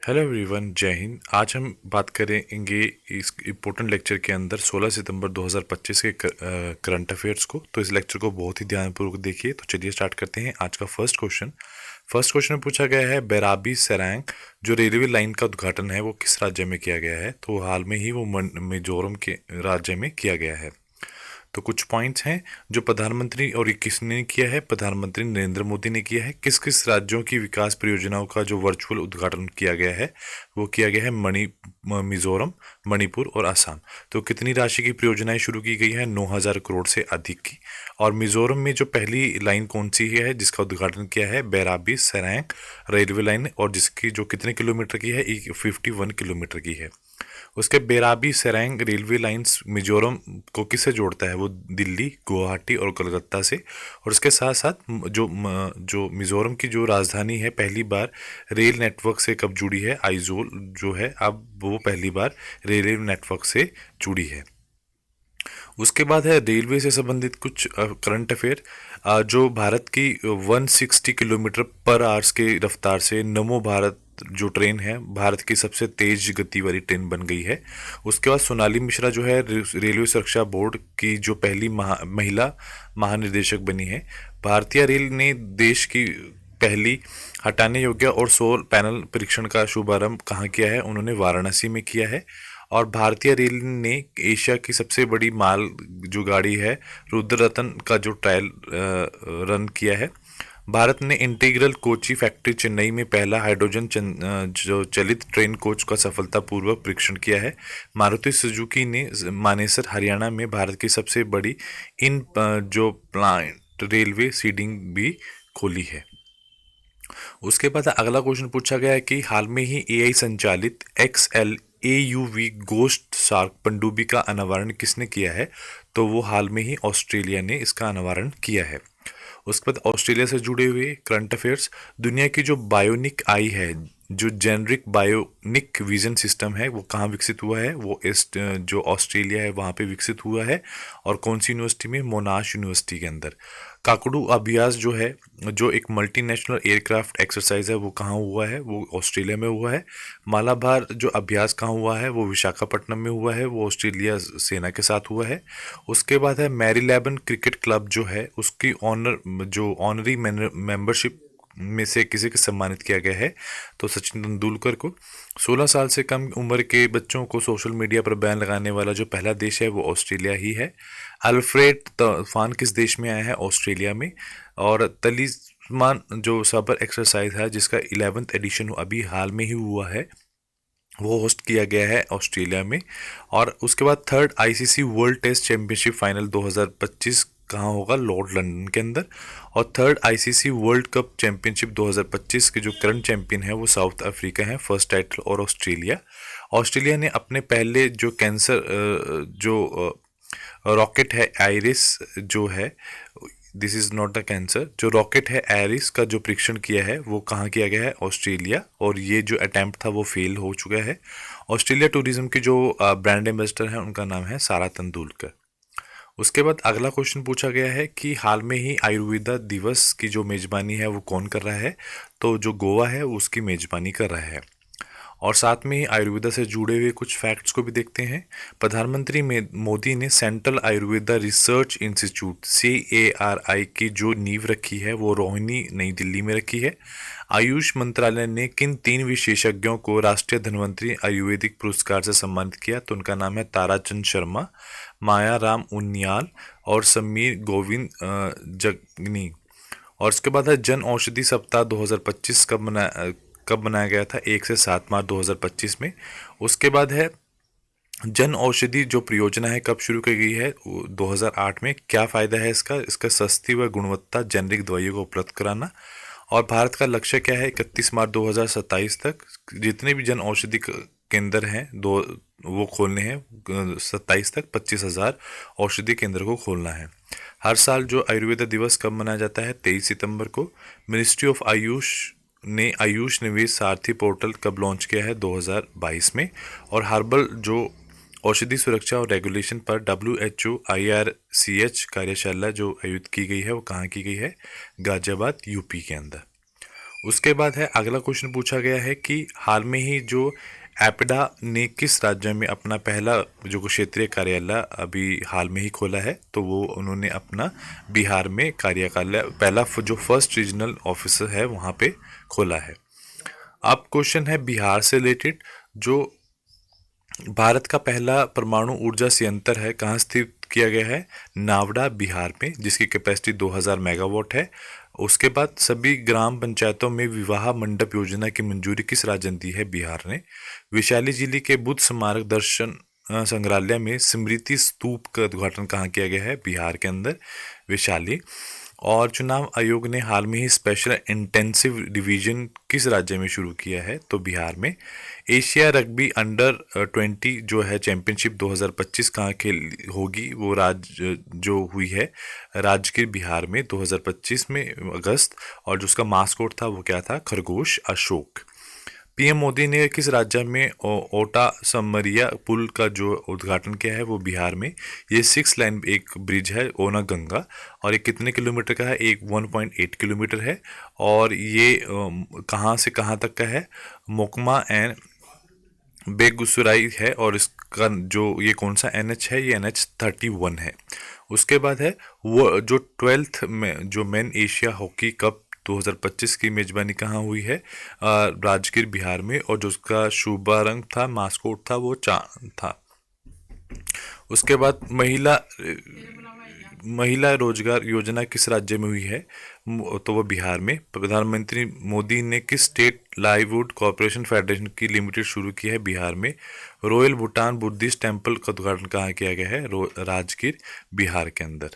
Hello everyone, जय हिंद। आज हम बात करेंगे इस इम्पोर्टेंट लेक्चर के अंदर 16 सितंबर 2025 के करंट अफेयर्स को। तो इस लेक्चर को बहुत ही ध्यानपूर्वक देखिए। तो चलिए स्टार्ट करते हैं आज का फर्स्ट क्वेश्चन में पूछा गया है, बेराबी सरांग जो रेलवे लाइन का उद्घाटन है वो किस राज्य में किया गया है? तो हाल में ही वो मिजोरम के राज्य में किया गया है। तो कुछ पॉइंट्स हैं जो प्रधानमंत्री, और ये किसने किया है? प्रधानमंत्री नरेंद्र मोदी ने किया है। किस किस राज्यों की विकास परियोजनाओं का जो वर्चुअल उद्घाटन किया गया है वो किया गया है मिजोरम, मणिपुर और असम। तो कितनी राशि की परियोजनाएं शुरू की गई है? 9,000 करोड़ से अधिक की। और मिजोरम में जो पहली लाइन कौन सी है जिसका उद्घाटन किया है? बैराबी सरांग रेलवे लाइन, और जिसकी जो कितने किलोमीटर की है? 51 किलोमीटर की है। उसके बेराबी सरेंग रेलवे लाइंस मिजोरम को किससे जोड़ता है? वो दिल्ली, गुवाहाटी और कोलकाता से। और उसके साथ साथ जो मिजोरम की जो राजधानी है, पहली बार रेल नेटवर्क से कब जुड़ी है? आइजोल जो है अब वो पहली बार रेल नेटवर्क से जुड़ी है। उसके बाद है रेलवे से संबंधित कुछ करंट अफेयर। जो भारत की 160 किलोमीटर पर आवर्स की रफ्तार से नमो भारत जो ट्रेन है भारत की सबसे तेज गति वाली ट्रेन बन गई है। उसके बाद सोनाली मिश्रा जो है रेलवे सुरक्षा बोर्ड की जो पहली महिला महानिदेशक बनी है। भारतीय रेल ने देश की पहली हटाने योग्य और सौर पैनल परीक्षण का शुभारंभ कहाँ किया है? उन्होंने वाराणसी में किया है। और भारतीय रेल ने एशिया की सबसे बड़ी माल जो गाड़ी है रुद्ररतन का जो ट्रायल रन किया है। भारत ने इंटीग्रल कोची फैक्ट्री चेन्नई में पहला हाइड्रोजन जो चलित ट्रेन कोच का सफलतापूर्वक परीक्षण किया है। मारुति सुजुकी ने मानेसर हरियाणा में भारत की सबसे बड़ी इन जो प्लांट रेलवे सीडिंग भी खोली है। उसके बाद अगला क्वेश्चन पूछा गया है कि हाल में ही एआई संचालित एक्सएल एयूवी गोस्ट शार्क पनडुब्बी का अनावरण किसने किया है? तो वो हाल में ही ऑस्ट्रेलिया ने इसका अनावरण किया है। उसके बाद ऑस्ट्रेलिया से जुड़े हुए करंट अफेयर्स। दुनिया की जो बायोनिक आई है, जो जेनरिक बायोनिक विजन सिस्टम है, वो कहाँ विकसित हुआ है? वो ईस्ट जो ऑस्ट्रेलिया है वहाँ पे विकसित हुआ है। और कौन सी यूनिवर्सिटी में? मोनाश यूनिवर्सिटी के अंदर। काकड़ू अभ्यास जो है, जो एक मल्टीनेशनल एयरक्राफ्ट एक्सरसाइज है, वो कहाँ हुआ है? वो ऑस्ट्रेलिया में हुआ है। मालाबार जो अभ्यास कहाँ हुआ है? वो विशाखापट्टनम में हुआ है, वो ऑस्ट्रेलिया सेना के साथ हुआ है। उसके बाद है मैरीलैबन क्रिकेट क्लब जो है उसकी ऑनरी मेंबरशिप में से किसी को सम्मानित किया गया है? तो सचिन तेंदुलकर को। 16 साल से कम उम्र के बच्चों को सोशल मीडिया पर बैन लगाने वाला जो पहला देश है वो ऑस्ट्रेलिया ही है। अल्फ्रेड तूफान किस देश में आया है? ऑस्ट्रेलिया में। और तलिस्मान जो सबर एक्सरसाइज है जिसका 11th एडिशन अभी हाल में ही हुआ है, वो होस्ट किया गया है ऑस्ट्रेलिया में। और उसके बाद third ICC world test championship final 2025 कहाँ होगा? लॉर्ड लंदन के अंदर। और third ICC world cup championship 2025 के जो करंट चैंपियन है वो साउथ अफ्रीका है, फर्स्ट टाइटल और ऑस्ट्रेलिया। ऑस्ट्रेलिया ने अपने पहले जो कैंसर जो रॉकेट है आयरिस जो है, this is not the cancer, जो रॉकेट है आयरिस का जो परीक्षण किया है वो कहाँ किया गया है? ऑस्ट्रेलिया। और ये जो अटेम्प्ट था वो फेल हो चुका है। ऑस्ट्रेलिया टूरिज्म की जो ब्रांड एम्बेसडर है उनका नाम है सारा तेंदुलकर। उसके बाद अगला क्वेश्चन पूछा गया है कि हाल में ही आयुर्वेदा दिवस की जो मेजबानी है वो कौन कर रहा है? तो जो गोवा है उसकी मेजबानी कर रहा है। और साथ में ही आयुर्वेदा से जुड़े हुए कुछ फैक्ट्स को भी देखते हैं। प्रधानमंत्री मोदी ने central Ayurveda research institute CARI की जो नींव रखी है वो रोहिणी नई दिल्ली में रखी है। आयुष मंत्रालय ने किन 3 विशेषज्ञों को राष्ट्रीय धन्वंतरी आयुर्वेदिक पुरस्कार से सम्मानित किया? तो उनका नाम है ताराचंद शर्मा, माया राम उनियाल और समीर गोविंद जगनी। और उसके बाद है जन औषधि सप्ताह 2025 कब बनाया गया था? 1 से 7 मार्च 2025 में। उसके बाद है जन औषधि जो परियोजना है कब शुरू की गई है? 2008 में। क्या फ़ायदा है इसका? इसका सस्ती व गुणवत्ता जेनरिक दवाइयों को उपलब्ध कराना। और भारत का लक्ष्य क्या है? 31 मार्च 2027 तक जितने भी जन औषधि केंद्र हैं दो वो खोलने हैं। 27 तक 25,000 औषधि केंद्र को खोलना है। हर साल जो आयुर्वेदा दिवस कब मनाया जाता है? 23 सितंबर को। मिनिस्ट्री ऑफ आयुष ने आयुष निवेश सारथी पोर्टल कब लॉन्च किया है? 2022 में। और हर्बल जो औषधि सुरक्षा और रेगुलेशन पर WHO IRCH कार्यशाला जो आयोजित की गई है वो कहाँ की गई है? गाजियाबाद यूपी के अंदर। उसके बाद है अगला क्वेश्चन पूछा गया है कि हाल में ही जो एपिडा ने किस राज्य में अपना पहला जो क्षेत्रीय कार्यालय अभी हाल में ही खोला है, तो वो उन्होंने अपना बिहार में कार्यालय पहला जो फर्स्ट रीजनल ऑफिसर है वहाँ पे खोला है। अब क्वेश्चन है बिहार से रिलेटेड। जो भारत का पहला परमाणु ऊर्जा संयंत्र है कहाँ स्थित किया गया है? नावड़ा बिहार में, जिसकी कैपेसिटी 2000 मेगावाट है। उसके बाद सभी ग्राम पंचायतों में विवाह मंडप योजना की मंजूरी किस राज्य ने दी है? बिहार ने। वैशाली जिले के बुद्ध स्मारक दर्शन संग्रहालय में स्मृति स्तूप का उद्घाटन कहाँ किया गया है? बिहार के अंदर, वैशाली। और चुनाव आयोग ने हाल में ही स्पेशल इंटेंसिव डिवीजन किस राज्य में शुरू किया है? तो बिहार में। एशिया रग्बी अंडर 20 जो है चैंपियनशिप 2025 कहाँ खेल होगी? वो राज्य जो हुई है राजगीर बिहार में 2025 में अगस्त, और जो उसका मास्कोट था वो क्या था? खरगोश अशोक। पीएम मोदी ने किस राज्य में ओटा समरिया पुल का जो उद्घाटन किया है? वो बिहार में। ये 6 लाइन एक ब्रिज है ओना गंगा, और ये कितने किलोमीटर का है? एक 1.8 किलोमीटर है। और ये कहाँ से कहाँ तक का है? मोकमा एंड बेगूसराई है, और इसका जो ये कौन सा एनएच है? ये NH 31 है। उसके बाद है वो जो 12th में जो मेन एशिया हॉकी कप 2025 की मेजबानी कहाँ हुई है? राजगीर बिहार में, और जो उसका शुभारंभ था, मास्कोट था, वो चांद था। उसके बाद महिला रोजगार योजना किस राज्य में हुई है? तो वो बिहार में। प्रधानमंत्री मोदी ने किस स्टेट लाइववुड कॉरपोरेशन फेडरेशन की लिमिटेड शुरू की है? बिहार में। रॉयल भूटान बुद्धिस्ट टेम्पल का उद्घाटन कहाँ किया गया है? राजगीर बिहार के अंदर।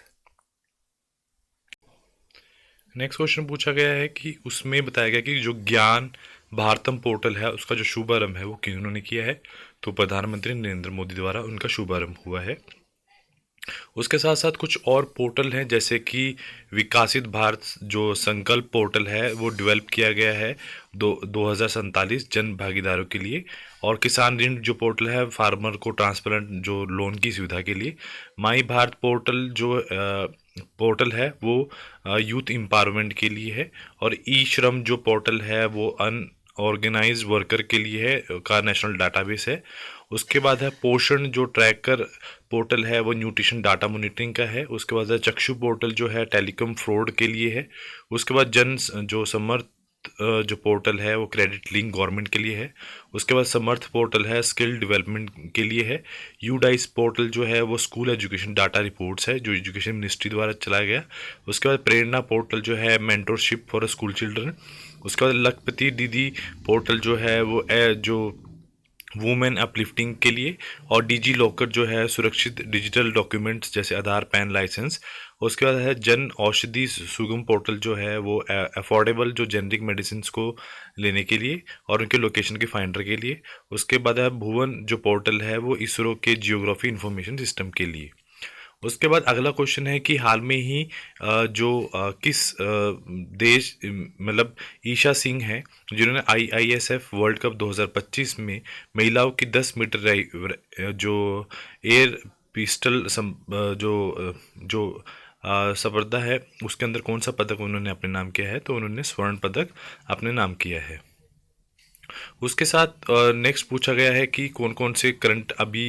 नेक्स्ट क्वेश्चन पूछा गया है कि उसमें बताया गया कि जो ज्ञान भारतम पोर्टल है उसका जो शुभारंभ है वो किन्होंने किया है? तो प्रधानमंत्री नरेंद्र मोदी द्वारा उनका शुभारंभ हुआ है। उसके साथ साथ कुछ और पोर्टल हैं, जैसे कि विकासित भारत जो संकल्प पोर्टल है वो डेवलप किया गया है 2047 जन भागीदारों के लिए। और किसान ऋण जो पोर्टल है फार्मर को ट्रांसपेरेंट जो लोन की सुविधा के लिए। माई भारत पोर्टल जो पोर्टल है वो यूथ एम्पावरमेंट के लिए है। और ई श्रम जो पोर्टल है वो ऑर्गेनाइज वर्कर के लिए है का नेशनल डाटाबेस है। उसके बाद है पोषण जो ट्रैकर पोर्टल है वो न्यूट्रिशन डाटा मॉनिटरिंग का है। उसके बाद है चक्षु पोर्टल जो है टेलीकॉम फ्रॉड के लिए है। उसके बाद जन जो समर्थ जो पोर्टल है वो क्रेडिट लिंक गवर्नमेंट के लिए है। उसके बाद समर्थ पोर्टल है स्किल डेवलपमेंट के लिए है। यूडाइस पोर्टल जो है वो स्कूल एजुकेशन डाटा रिपोर्ट्स है जो एजुकेशन मिनिस्ट्री द्वारा चलाया गया। उसके बाद प्रेरणा पोर्टल जो है मेंटोरशिप फॉर स्कूल चिल्ड्रन। उसके बाद लखपति दीदी पोर्टल जो है वो जो वुमेन अपलिफ्टिंग के लिए। और डिजी लॉकर जो है सुरक्षित डिजिटल डॉक्यूमेंट्स जैसे आधार पैन लाइसेंस। उसके बाद है जन औषधि सुगम पोर्टल जो है वो अफोर्डेबल जो जेनरिक मेडिसिन को लेने के लिए और उनके लोकेशन के फाइंडर के लिए। उसके बाद है भुवन जो पोर्टल है वो इसरो के जियोग्राफी इंफॉर्मेशन सिस्टम के लिए। उसके बाद अगला क्वेश्चन है कि हाल में ही किस देश मतलब ईशा सिंह है जिन्होंने IISF वर्ल्ड कप 2025 में महिलाओं की 10 मीटर जो एयर पिस्टल जो स्पर्धा है उसके अंदर कौन सा पदक उन्होंने अपने नाम किया है? तो उन्होंने स्वर्ण पदक अपने नाम किया है। उसके साथ नेक्स्ट पूछा गया है कि कौन कौन से करंट अभी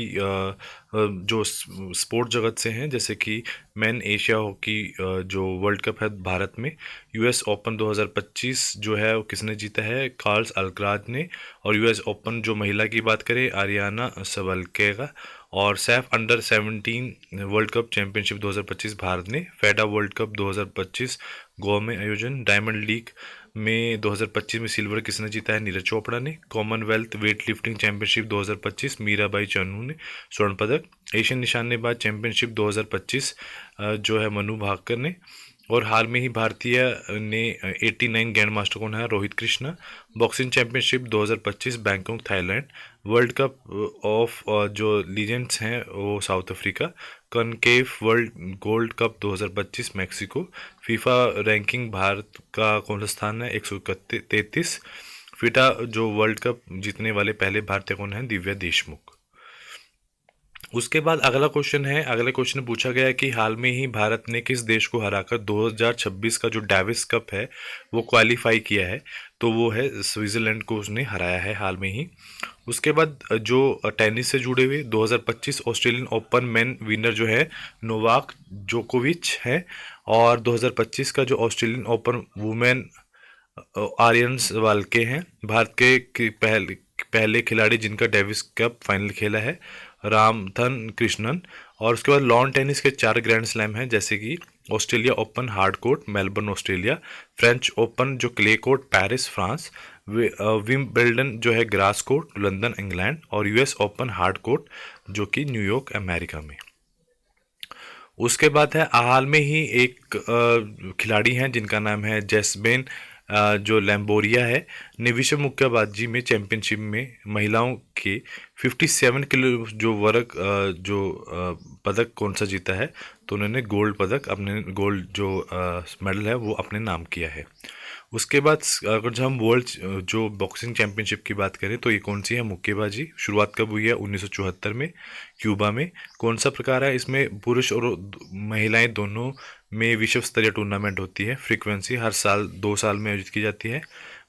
जो स्पोर्ट जगत से हैं, जैसे कि मेन एशिया हॉकी जो वर्ल्ड कप है भारत में। US ओपन 2025 जो है वो किसने जीता है? कार्ल्स अल्कराज ने। और US ओपन जो महिला की बात करें आरियाना सबलकेगा। और Saif under 17 world cup championship 2025 Bharat ने। फेडा वर्ल्ड कप 2025 गोवा में आयोजन। डायमंड लीग में 2025 में सिल्वर किसने जीता है? नीरज चोपड़ा ने। Commonwealth weight lifting championship 2025 Mirabai Chanu ने स्वर्ण पदक। एशियन निशानेबाज चैंपियनशिप 2025 जो है मनु भाकर ने। और हाल में ही भारतीय ने 89 ग्रैंड मास्टर कौन है? Rohit Krishna. Boxing championship 2025 Bangkok Thailand. World cup of जो लीजेंड्स हैं वो South Africa. Concave world gold cup 2025 Mexico. FIFA ranking Bharat का कौन सा स्थान है? 133। फीटा जो वर्ल्ड कप जीतने वाले पहले भारतीय कौन है? दिव्या देशमुख। उसके बाद अगला क्वेश्चन है, अगले क्वेश्चन में पूछा गया है कि हाल में ही भारत ने किस देश को हराकर 2026 का जो डेविस कप है वो क्वालिफाई किया है, तो वो है स्विट्जरलैंड को उसने हराया है हाल में ही। उसके बाद जो टेनिस से जुड़े हुए 2025 ऑस्ट्रेलियन ओपन मेन विनर जो है नोवाक जोकोविच है, और 2025 का जो ऑस्ट्रेलियन ओपन वुमेन आर्यंस वाल्के हैं। भारत के पहले पहले खिलाड़ी जिनका डेविस कप फाइनल खेला है रामथन कृष्णन। और उसके बाद लॉन टेनिस के 4 ग्रैंड स्लैम हैं, जैसे कि Australia Open hard court Melbourne Australia, French Open जो clay court Paris France, Wimbledon जो है ग्रास कोर्ट लंदन इंग्लैंड, और यूएस ओपन हार्ड कोर्ट जो कि न्यूयॉर्क अमेरिका में। उसके बाद है हाल में ही एक खिलाड़ी हैं जिनका नाम है जेसमिन जो लैम्बोरिया है, ने विश्व मुक्केबाजी में चैंपियनशिप में महिलाओं के 57 किलो जो वर्ग पदक कौन सा जीता है, तो उन्होंने गोल्ड पदक अपने गोल्ड जो मेडल है वो अपने नाम किया है। उसके बाद अगर हम वर्ल्ड जो बॉक्सिंग चैंपियनशिप की बात करें तो ये कौन सी है, मुक्केबाजी। शुरुआत कब हुई है, 1974 में क्यूबा में। कौन सा प्रकार है, इसमें पुरुष और महिलाएं दोनों में विश्व स्तरीय टूर्नामेंट होती है। फ्रीक्वेंसी हर साल 2 साल में आयोजित की जाती है।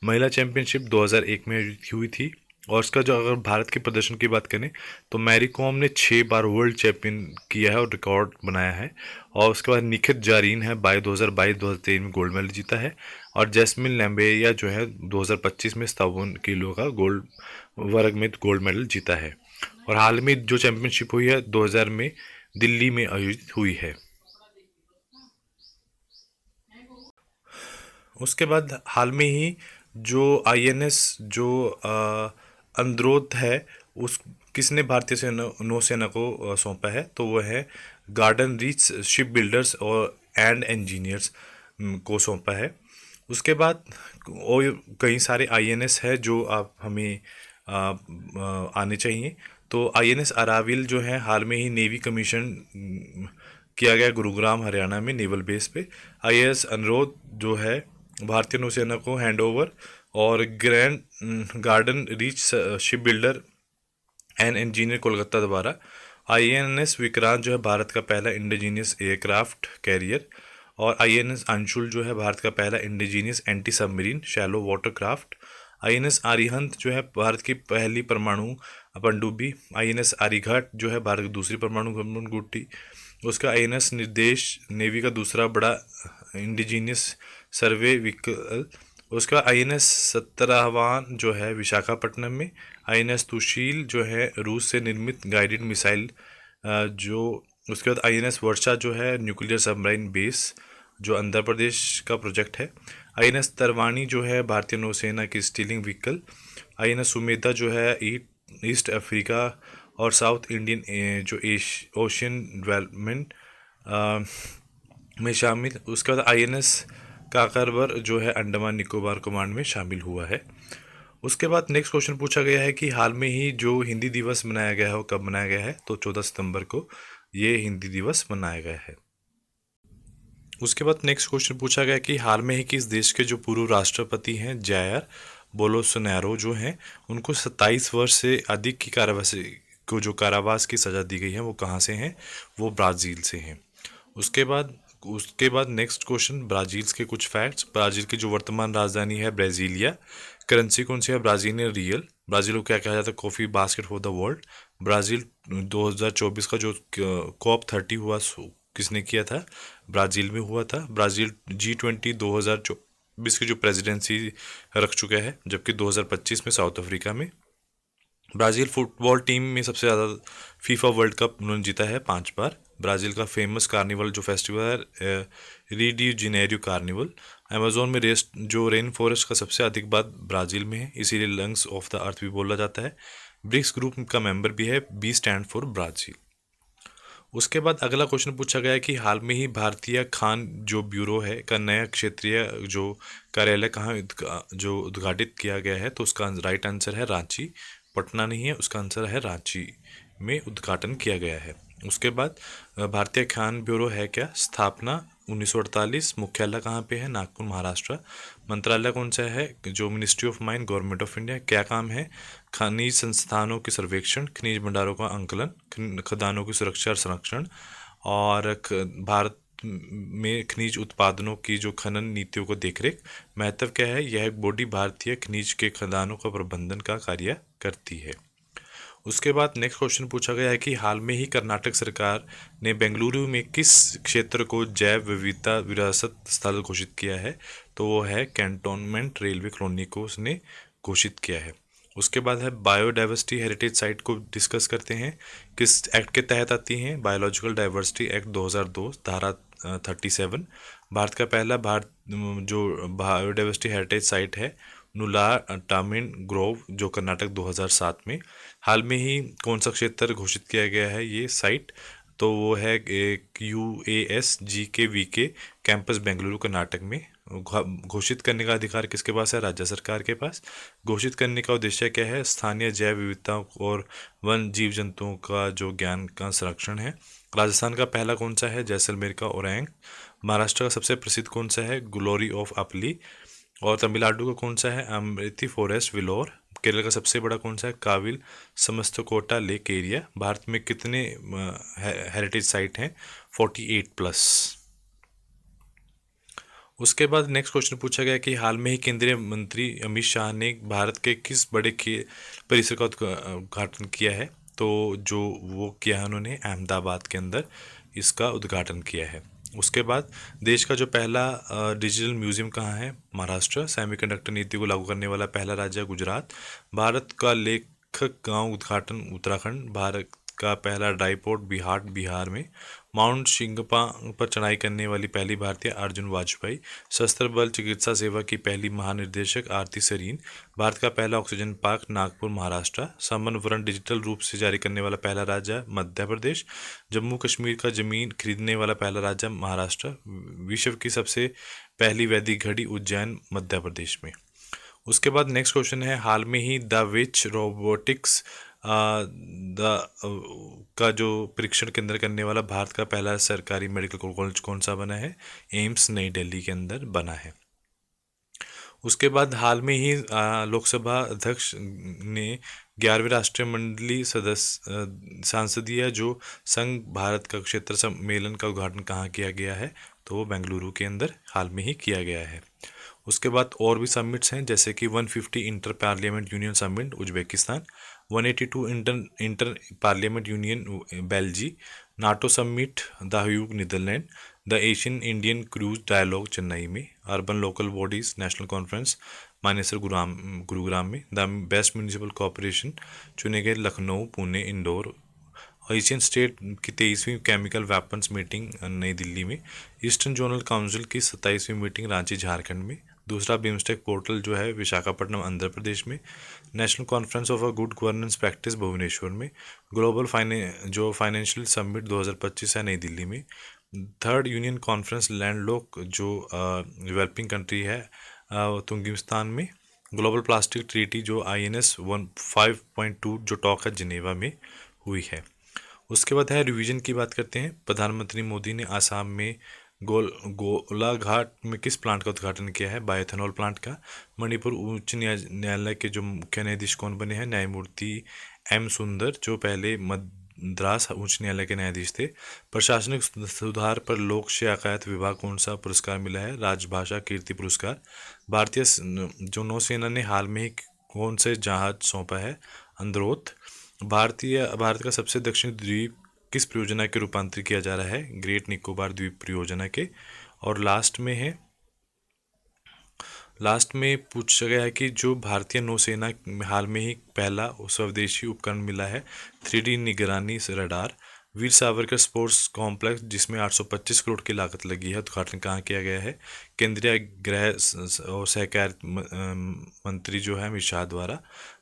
महिला चैंपियनशिप 2001 में आयोजित हुई थी। और उसका जो अगर भारत के प्रदर्शन की बात करें तो मैरी कॉम ने 6 बार वर्ल्ड चैंपियन किया है और रिकॉर्ड बनाया है। और उसके बाद निखित जारीन है 2022-2023 में गोल्ड मेडल जीता है। और जैस्मिन लैम्बेरिया जो है 2025 में 57 किलो का गोल्ड वर्ग में गोल्ड मेडल जीता है। और हाल में जो चैंपियनशिप हुई है 2000 में दिल्ली में आयोजित हुई है। उसके बाद हाल में ही जो आईएनएस जो अंद्रोथ है उस किसने भारतीय सेना नौसेना को सौंपा है, तो वो है गार्डन रीच शिप बिल्डर्स और एंड इंजीनियर्स को सौंपा है। उसके बाद और कई सारे आईएनएस है जो आप हमें आने चाहिए। तो आईएनएस अराविल जो है हाल में ही नेवी कमीशन किया गया गुरुग्राम हरियाणा में नेवल बेस पे। आईएएस अनुरोध जो है भारतीय नौसेना को हैंड ओवर। और Grand Garden Reach Ship Builder and Engineer Kolkata द्वारा। आईएनएस विक्रांत जो है भारत का पहला इंडिजीनियस एयरक्राफ्ट कैरियर। और आईएनएस अंशुल जो है भारत का पहला indigenous anti submarine shallow watercraft. INS Arihant जो है भारत की पहली परमाणु पनडुब्बी। आईएनएस आर्यघाट जो है भारत की दूसरी परमाणु पनडुब्बी। उसका आईएनएस निर्देश नेवी का दूसरा बड़ा इंडिजीनियस सर्वे व्हीकल। उसका आईएनएस सत्तरहवान जो है विशाखापट्टनम में। आईएनएस तुशील जो है रूस से निर्मित गाइडेड मिसाइल जो। उसके बाद आईएनएस वर्षा जो है न्यूक्लियर सबमरीन बेस जो आंध्र प्रदेश का प्रोजेक्ट है। आईएनएस तरवानी जो है भारतीय नौसेना की स्टीलिंग व्हीकल। आईएनएस सुमेधा जो है ईस्ट अफ्रीका और साउथ इंडियन जो ओशियन डेवलपमेंट में शामिल। उसके बाद आईएनएस काकरबर जो है अंडमान निकोबार कमांड में शामिल हुआ है। उसके बाद नेक्स्ट क्वेश्चन पूछा गया है कि हाल में ही जो हिंदी दिवस मनाया गया है वो कब मनाया गया है, तो 14 सितंबर को ये हिंदी दिवस मनाया गया है। उसके बाद नेक्स्ट क्वेश्चन पूछा गया कि हाल में ही किस देश के जो पूर्व राष्ट्रपति हैं जायर बोलोसोनारो जो हैं उनको 27 वर्ष से अधिक की कारावास की सज़ा दी गई है, वो कहाँ से हैं, वो ब्राज़ील से हैं। उसके बाद नेक्स्ट क्वेश्चन ब्राज़ील के कुछ फैक्ट्स। ब्राज़ील की जो वर्तमान राजधानी है ब्राज़ीलिया। करेंसी कौन सी है, ब्राज़ीलियन रियल। ब्राज़ील को क्या कहा जाता है, coffee basket for the world. Brazil 2024 का जो COP30 हुआ किसने किया था, ब्राज़ील में हुआ था। ब्राज़ील G20 2024 की जो प्रेसिडेंसी रख चुका है, जबकि 2025 में साउथ अफ्रीका में। ब्राज़ील फुटबॉल टीम में सबसे ज़्यादा फीफा वर्ल्ड कप उन्होंने जीता है 5 बार। ब्राज़ील का फेमस कार्निवल जो फेस्टिवल है री डी जेनेरियो कार्निवल। अमेज़ोन में रेन फॉरेस्ट का सबसे अधिक बात ब्राज़ील में है, इसीलिए लंग्स ऑफ द अर्थ भी बोला जाता है। ब्रिक्स ग्रुप का मेंबर भी है, बी स्टैंड फॉर ब्राज़ील। उसके बाद अगला क्वेश्चन पूछा गया है कि हाल में ही भारतीय खान जो ब्यूरो है का नया क्षेत्रीय जो कार्यालय कहाँ जो उद्घाटित किया गया है, तो उसका राइट आंसर है रांची। पटना नहीं है, उसका आंसर है रांची में उद्घाटन किया गया है। उसके बाद भारतीय खान ब्यूरो है क्या? स्थापना 1948। मुख्यालय कहाँ पे है? नागपुर, महाराष्ट्र। मंत्रालय कौन सा है? जो ministry of mine, government of India. क्या काम है? खनिज संस्थानों के सर्वेक्षण, खनिज भंडारों का आंकलन, खदानों की सुरक्षा और संरक्षण, और भारत में खनिज उत्पादनों की जो खनन नीतियों को देखरेख। महत्व क्या है? यह एक बॉडी भारतीय खनिज के खदानों का प्रबंधन का कार्य करती है। उसके बाद नेक्स्ट क्वेश्चन पूछा गया है कि हाल में ही कर्नाटक सरकार ने बेंगलुरु में किस क्षेत्र को जैव विविधता विरासत स्थल घोषित किया है? तो वो है कैंटोनमेंट रेलवे कॉलोनी को उसने घोषित किया है। उसके बाद है बायोडाइवर्सिटी हेरिटेज साइट को डिस्कस करते हैं। किस एक्ट के तहत आती हैं? बायोलॉजिकल डाइवर्सिटी एक्ट 2002, धारा 37। भारत का पहला जो बायोडाइवर्सिटी हेरिटेज साइट है नुला टामिन ग्रोव, जो कर्नाटक 2007 में। हाल में ही कौन सा क्षेत्र घोषित किया गया है ये साइट? तो वो है एक UASGKVK कैंपस बेंगलुरु कर्नाटक में। घोषित करने का अधिकार किसके पास है? राज्य सरकार के पास। घोषित करने का उद्देश्य क्या है? स्थानीय जैव विविधता और वन जीव जंतुओं का जो ज्ञान का संरक्षण है। राजस्थान का पहला कौन सा है? जैसलमेर का ओरैंग। महाराष्ट्र का सबसे प्रसिद्ध कौन सा है? ग्लोरी ऑफ अपली। और तमिलनाडु का कौन सा है? अमृति फॉरेस्ट विलोर। केरल का सबसे बड़ा कौन सा है? काविल समस्तकोटा लेक एरिया। भारत में कितने हेरिटेज साइट हैं? 48+। उसके बाद नेक्स्ट क्वेश्चन पूछा गया कि हाल में ही केंद्रीय मंत्री अमित शाह ने भारत के किस बड़े खेल परिसर का उद्घाटन किया है? तो जो वो किया है उन्होंने अहमदाबाद के अंदर इसका उद्घाटन किया है। उसके बाद देश का जो पहला डिजिटल म्यूजियम कहाँ है? महाराष्ट्र। सेमीकंडक्टर नीति को लागू करने वाला पहला राज्य गुजरात। भारत का लेखक गांव उद्घाटन उत्तराखंड। भारत का पहला ड्राईपोर्ट बिहार में। माउंट शिंगपा पर चढ़ाई करने वाली पहली भारतीय अर्जुन वाजपेयी। सशस्त्र बल चिकित्सा सेवा की पहली महानिदेशक आरती सरीन। भारत का पहला ऑक्सीजन पार्क नागपुर, महाराष्ट्र। समन वरण डिजिटल रूप से जारी करने वाला पहला राज्य मध्य प्रदेश। जम्मू कश्मीर का जमीन खरीदने वाला पहला राज्य महाराष्ट्र। विश्व की सबसे पहली वैदिक घड़ी उज्जैन, मध्य प्रदेश में। उसके बाद नेक्स्ट क्वेश्चन है हाल में ही द विच रोबोटिक्स द का जो परीक्षण केंद्र करने वाला भारत का पहला सरकारी मेडिकल कॉलेज कौन सा बना है? एम्स नई दिल्ली के अंदर बना है। उसके बाद हाल में ही लोकसभा अध्यक्ष ने 11वें राष्ट्रीय मंडलीय सदस्य सांसदीय जो संघ भारत का क्षेत्र सम्मेलन का उद्घाटन कहाँ किया गया है? तो वो बेंगलुरु के अंदर हाल में ही किया गया है। उसके बाद और भी समिट्स हैं जैसे कि 150 Inter Parliament Union Summit Uzbekistan, 182 Inter Parliament Union Belgium, NATO summit the Hague Netherlands, the Asian Indian cruise dialogue Chennai में, urban local bodies national conference Manesar Gurugram में, द बेस्ट म्यूनिसिपल कॉरपोरेशन चुने गए लखनऊ, पुणे, इंदौर। एशियन स्टेट की 23वीं chemical weapons meeting नई दिल्ली में। Eastern zonal council की 27वीं meeting Ranchi, Jharkhand में। दूसरा बिम्स्टेक पोर्टल जो है विशाखापट्टनम, आंध्र प्रदेश में। National conference of a good governance practice Bhubaneswar में। ग्लोबल फाइनेंशियल समिट 2025 है नई दिल्ली में। थर्ड यूनियन कॉन्फ्रेंस लैंडलॉक जो डेवलपिंग कंट्री है तुर्कमेनिस्तान में। ग्लोबल प्लास्टिक ट्रीटी जो INS 5.2 जो टॉक है जिनेवा में हुई है। उसके बाद है रिवीजन की बात करते हैं। प्रधानमंत्री मोदी ने आसाम में गोलाघाट में किस प्लांट का उद्घाटन किया है? बायोएथेनॉल प्लांट का। मणिपुर उच्च न्यायालय के जो मुख्य न्यायाधीश कौन बने हैं? न्यायमूर्ति M सुंदर, जो पहले मद्रास उच्च न्यायालय के न्यायाधीश थे। प्रशासनिक सुधार पर लोक शिकायत विभाग कौन सा पुरस्कार मिला है? राजभाषा कीर्ति पुरस्कार। भारतीय जो नौसेना ने हाल में ही कौन से जहाज सौंपा है? अंद्रोथ। भारत का सबसे दक्षिणी द्वीप किस परियोजना के रूपांतरित किया जा रहा है? ग्रेट निकोबार द्वीप परियोजना के। और लास्ट में पूछा गया है कि जो भारतीय नौसेना हाल में ही पहला स्वदेशी उपकरण मिला है 3D निगरानी radar. Veer Savarkar sports complex जिसमें 825 करोड़ की लागत लगी है, उद्घाटन कहाँ किया गया है? केंद्रीय गृह और सहकारिता मंत्री जो है अमित शाह द्वारा।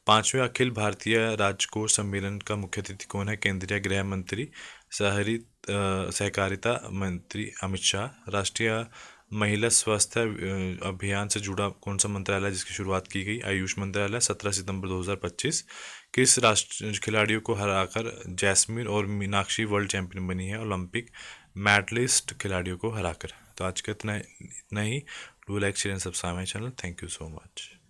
5वें अखिल भारतीय राजकोष सम्मेलन का मुख्य अतिथि कौन है? केंद्रीय गृह मंत्री शहरी सहकारिता मंत्री अमित शाह। राष्ट्रीय महिला स्वास्थ्य अभियान से जुड़ा कौन सा मंत्रालय है जिसकी शुरुआत की गई? आयुष मंत्रालय। 17 सितंबर 2025। किस राष्ट्र खिलाड़ियों को हराकर जैस्मीन और मीनाक्षी वर्ल्ड चैंपियन बनी है ओलंपिक मेडलिस्ट खिलाड़ियों को हराकर? तो आज का इतना इतना ही। Do like share and subscribe my channel. Thank you so much.